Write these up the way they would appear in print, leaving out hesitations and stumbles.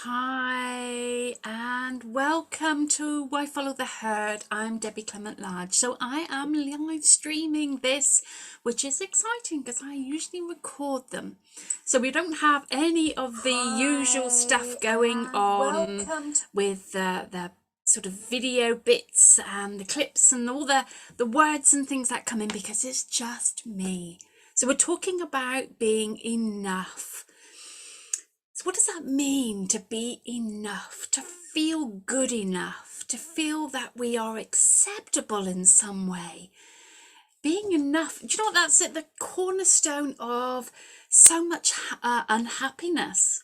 Hi, and welcome to Why Follow the Herd. I'm Debbie Clement-Large. So I am live streaming this, which is exciting because I usually record them. So we don't have any of the usual stuff going on with the sort of video bits and the clips and all the words and things that come in because it's just me. So we're talking about being enough. So what does that mean to be enough, to feel good enough, to feel that we are acceptable in some way? Being enough, do you know what, that's at the cornerstone of so much unhappiness.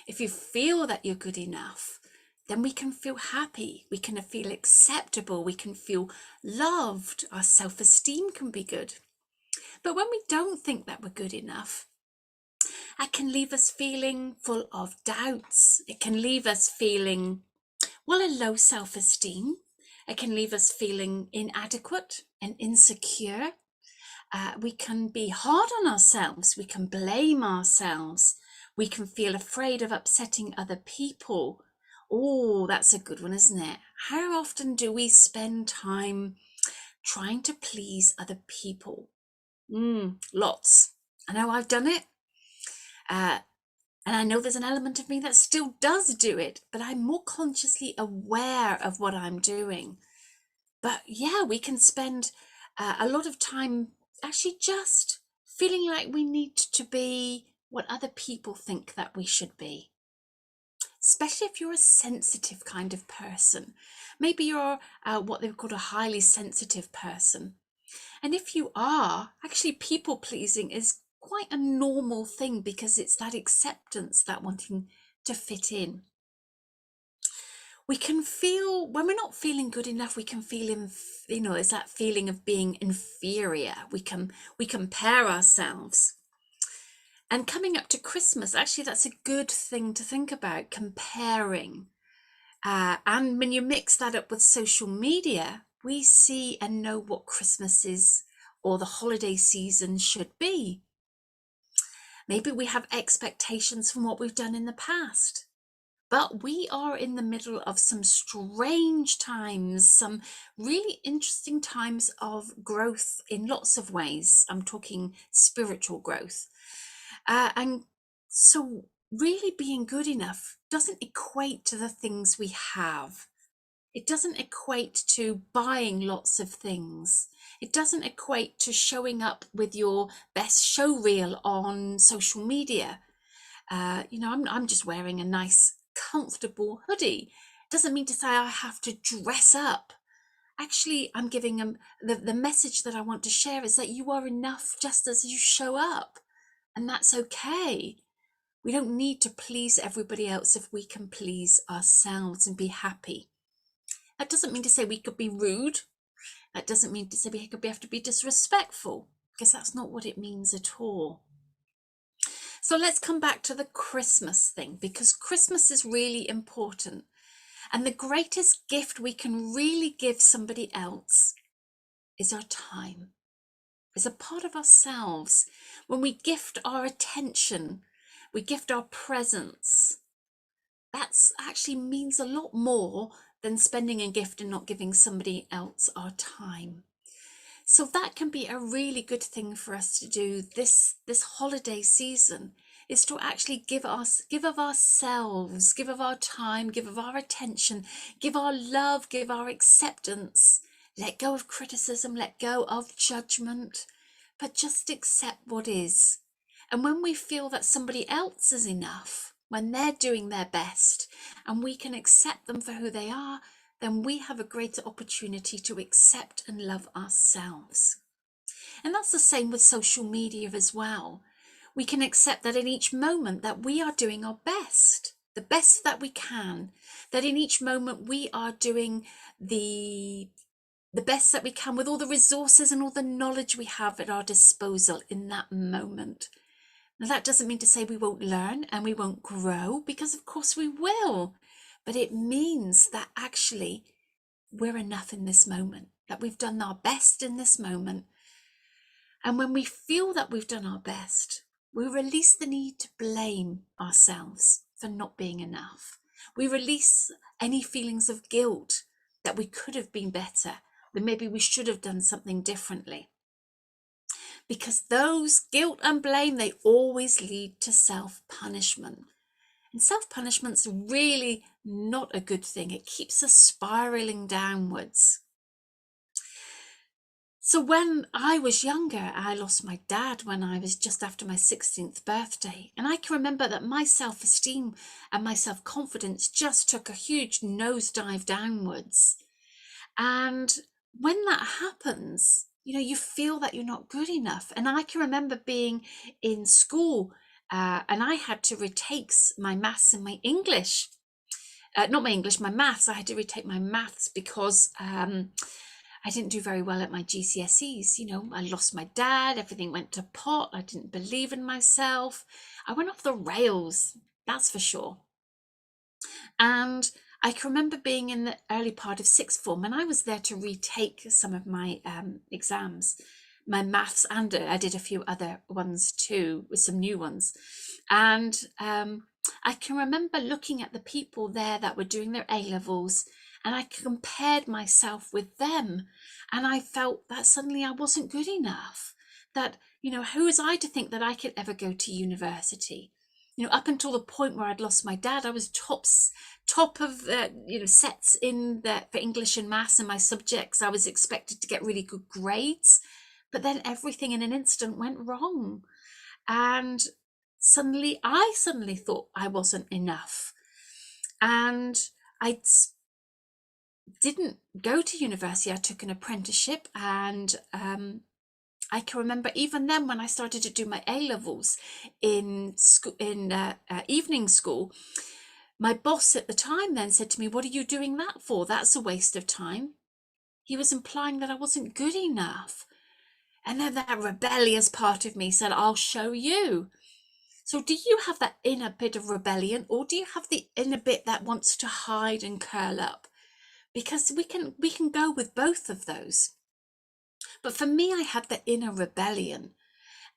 If you feel that you're good enough, then we can feel happy, we can feel acceptable, we can feel loved, our self-esteem can be good. But when we don't think that we're good enough, that can leave us feeling full of doubts. It can leave us feeling, well, a low self-esteem. It can leave us feeling inadequate and insecure. We can be hard on ourselves. We can blame ourselves. We can feel afraid of upsetting other people. Oh, that's a good one, isn't it? How often do we spend time trying to please other people? Lots. I know I've done it. And I know there's an element of me that still does do it, but I'm more consciously aware of what I'm doing. But yeah, we can spend a lot of time actually just feeling like we need to be what other people think that we should be. Especially if you're a sensitive kind of person. Maybe you're what they've called a highly sensitive person. And if you are, actually people pleasing is quite a normal thing because it's that acceptance, that wanting to fit in. We can feel, when we're not feeling good enough, we can feel, it's that feeling of being inferior. We compare ourselves. And coming up to Christmas, actually, that's a good thing to think about, comparing. And when you mix that up with social media, we see and know what Christmas is or the holiday season should be. Maybe we have expectations from what we've done in the past, but we are in the middle of some strange times, some really interesting times of growth in lots of ways. I'm talking spiritual growth. And so really being good enough doesn't equate to the things we have. It doesn't equate to buying lots of things. It doesn't equate to showing up with your best show reel on social media. I'm just wearing a nice, comfortable hoodie. Doesn't mean to say I have to dress up. Actually, I'm giving them the message that I want to share is that you are enough just as you show up. And that's okay. We don't need to please everybody else if we can please ourselves and be happy. That doesn't mean to say we could be rude. That doesn't mean to say we could have to be disrespectful, because that's not what it means at all. So let's come back to the Christmas thing, because Christmas is really important. And the greatest gift we can really give somebody else is our time. It's a part of ourselves. When we gift our attention, we gift our presence, that actually means a lot more than spending a gift and not giving somebody else our time. So that can be a really good thing for us to do this holiday season, is to actually give of ourselves, give of our time, give of our attention, give our love, give our acceptance, let go of criticism, let go of judgment, but just accept what is. And when we feel that somebody else is enough, when they're doing their best, and we can accept them for who they are, then we have a greater opportunity to accept and love ourselves. And that's the same with social media as well. We can accept that in each moment that we are doing our best, the best that we can, that in each moment we are doing the best that we can with all the resources and all the knowledge we have at our disposal in that moment. Now, that doesn't mean to say we won't learn and we won't grow, because of course we will. But it means that actually we're enough in this moment, that we've done our best in this moment. And when we feel that we've done our best, we release the need to blame ourselves for not being enough. We release any feelings of guilt that we could have been better, that maybe we should have done something differently. Because those guilt and blame, they always lead to self-punishment. And self-punishment's really not a good thing. It keeps us spiraling downwards. So when I was younger, I lost my dad when I was just after my 16th birthday. And I can remember that my self-esteem and my self-confidence just took a huge nosedive downwards. And when that happens, you feel that you're not good enough. And I can remember being in school and I had to retake my maths and my English. Not my English, my maths. I had to retake my maths because I didn't do very well at my GCSEs. I lost my dad, everything went to pot. I didn't believe in myself. I went off the rails, that's for sure. And I can remember being in the early part of sixth form, and I was there to retake some of my exams, my maths, and I did a few other ones too, with some new ones. And I can remember looking at the people there that were doing their A-levels, and I compared myself with them, and I felt that suddenly I wasn't good enough. That, who was I to think that I could ever go to university? Up until the point where I'd lost my dad, I was top of sets for English and maths and my subjects. I was expected to get really good grades, but then everything in an instant went wrong, and I suddenly thought I wasn't enough, and I didn't go to university. I took an apprenticeship, and I can remember even then when I started to do my A-levels in school, in evening school, my boss at the time then said to me, "What are you doing that for? That's a waste of time." He was implying that I wasn't good enough. And then that rebellious part of me said, "I'll show you." So do you have that inner bit of rebellion, or do you have the inner bit that wants to hide and curl up? Because we can go with both of those. But for me, I had the inner rebellion.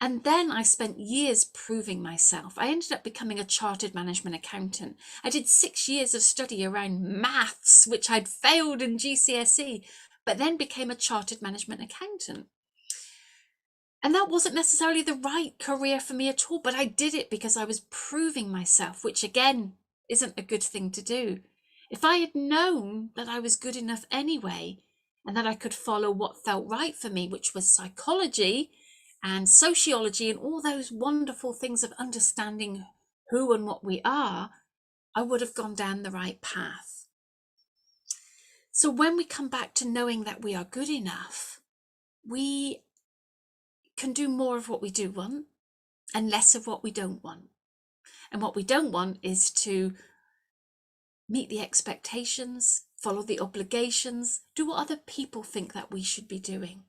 And then I spent years proving myself. I ended up becoming a chartered management accountant. I did 6 years of study around maths, which I'd failed in GCSE, but then became a chartered management accountant. And that wasn't necessarily the right career for me at all, but I did it because I was proving myself, which again, isn't a good thing to do. If I had known that I was good enough anyway, and that I could follow what felt right for me, which was psychology and sociology and all those wonderful things of understanding who and what we are, I would have gone down the right path. So when we come back to knowing that we are good enough, we can do more of what we do want and less of what we don't want. And what we don't want is to meet the expectations, follow the obligations, do what other people think that we should be doing.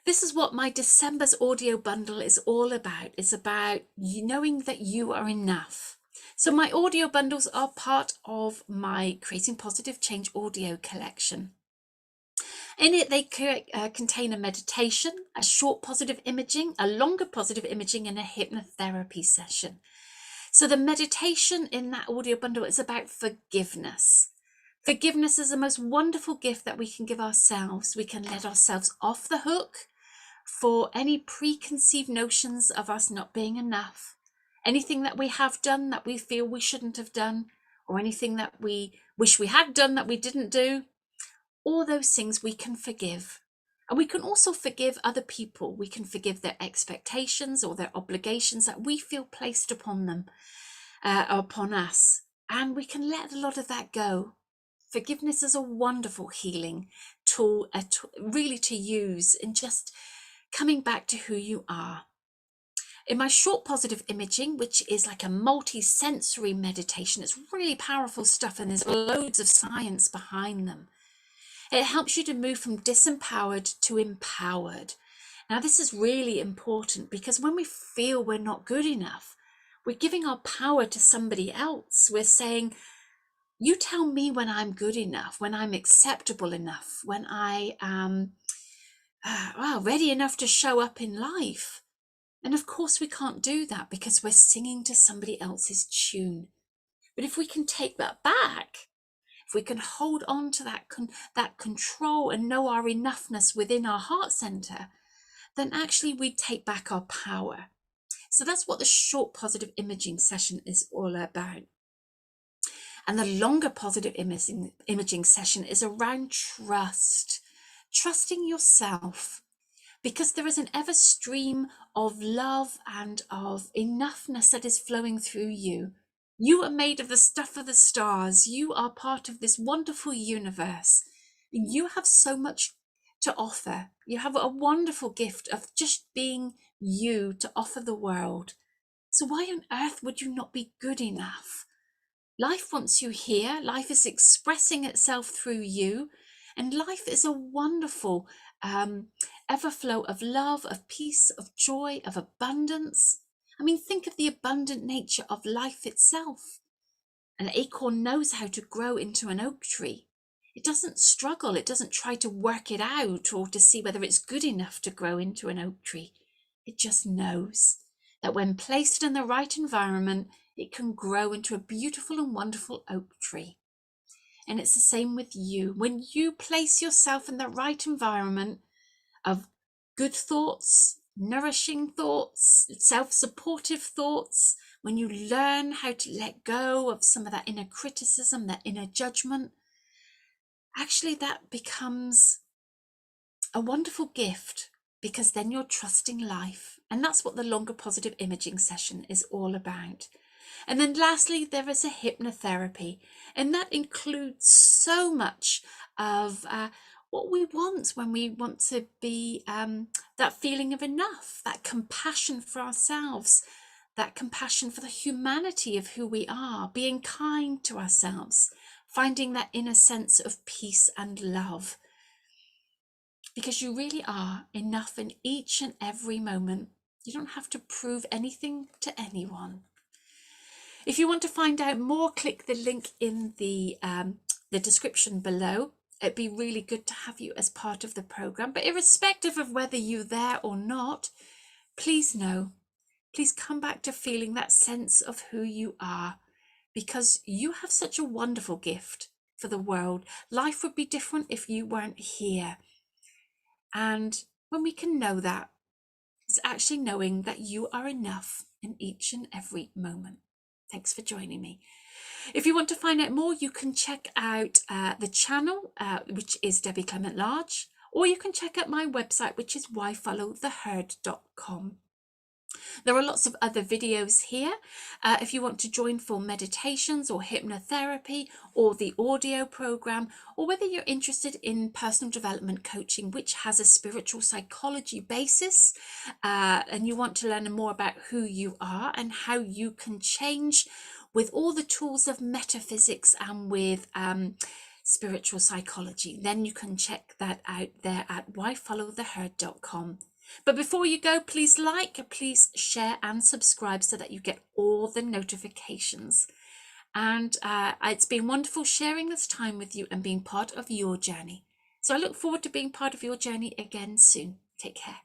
This is what my December's audio bundle is all about. It's about knowing that you are enough. So my audio bundles are part of my Creating Positive Change audio collection. In it, they contain a meditation, a short positive imaging, a longer positive imaging, and a hypnotherapy session. So the meditation in that audio bundle is about forgiveness. Forgiveness is the most wonderful gift that we can give ourselves. We can let ourselves off the hook for any preconceived notions of us not being enough. Anything that we have done that we feel we shouldn't have done, or anything that we wish we had done that we didn't do. All those things we can forgive. And we can also forgive other people. We can forgive their expectations or their obligations that we feel placed upon them, upon us. And we can let a lot of that go. Forgiveness is a wonderful healing tool, really to use in just coming back to who you are. In my short positive imaging, which is like a multi-sensory meditation, it's really powerful stuff, and there's loads of science behind them. It helps you to move from disempowered to empowered. Now, this is really important because when we feel we're not good enough, we're giving our power to somebody else. We're saying, you tell me when I'm good enough, when I'm acceptable enough, when I am ready enough to show up in life. And of course, we can't do that because we're singing to somebody else's tune. But if we can take that back, if we can hold on to that control and know our enoughness within our heart center, then actually we take back our power. So that's what the short positive imaging session is all about. And the longer positive imaging session is around trust, trusting yourself, because there is an ever stream of love and of enoughness that is flowing through you. You are made of the stuff of the stars. You are part of this wonderful universe. You have so much to offer. You have a wonderful gift of just being you to offer the world. So why on earth would you not be good enough? Life wants you here. Life is expressing itself through you. And life is a wonderful everflow of love, of peace, of joy, of abundance. I mean, think of the abundant nature of life itself. An acorn knows how to grow into an oak tree. It doesn't struggle. It doesn't try to work it out or to see whether it's good enough to grow into an oak tree. It just knows that when placed in the right environment, it can grow into a beautiful and wonderful oak tree. And it's the same with you. When you place yourself in the right environment of good thoughts, nourishing thoughts, self-supportive thoughts, when you learn how to let go of some of that inner criticism, that inner judgment, actually that becomes a wonderful gift, because then you're trusting life. And that's what the longer positive imaging session is all about. And then lastly, there is a hypnotherapy, and that includes so much of what we want when we want to be that feeling of enough, that compassion for ourselves, that compassion for the humanity of who we are, being kind to ourselves, finding that inner sense of peace and love. Because you really are enough in each and every moment. You don't have to prove anything to anyone. If you want to find out more, click the link in the description below. It'd be really good to have you as part of the program. But irrespective of whether you're there or not, please know, please come back to feeling that sense of who you are, because you have such a wonderful gift for the world. Life would be different if you weren't here. And when we can know that, it's actually knowing that you are enough in each and every moment. Thanks for joining me. If you want to find out more, you can check out the channel, which is Debbie Clement-Large, or you can check out my website, which is whyfollowtheherd.com. There are lots of other videos here. If you want to join for meditations or hypnotherapy or the audio program, or whether you're interested in personal development coaching, which has a spiritual psychology basis, and you want to learn more about who you are and how you can change with all the tools of metaphysics and with spiritual psychology, then you can check that out there at whyfollowtheherd.com. But before you go, please like, please share and subscribe so that you get all the notifications. And it's been wonderful sharing this time with you and being part of your journey. So I look forward to being part of your journey again soon. Take care.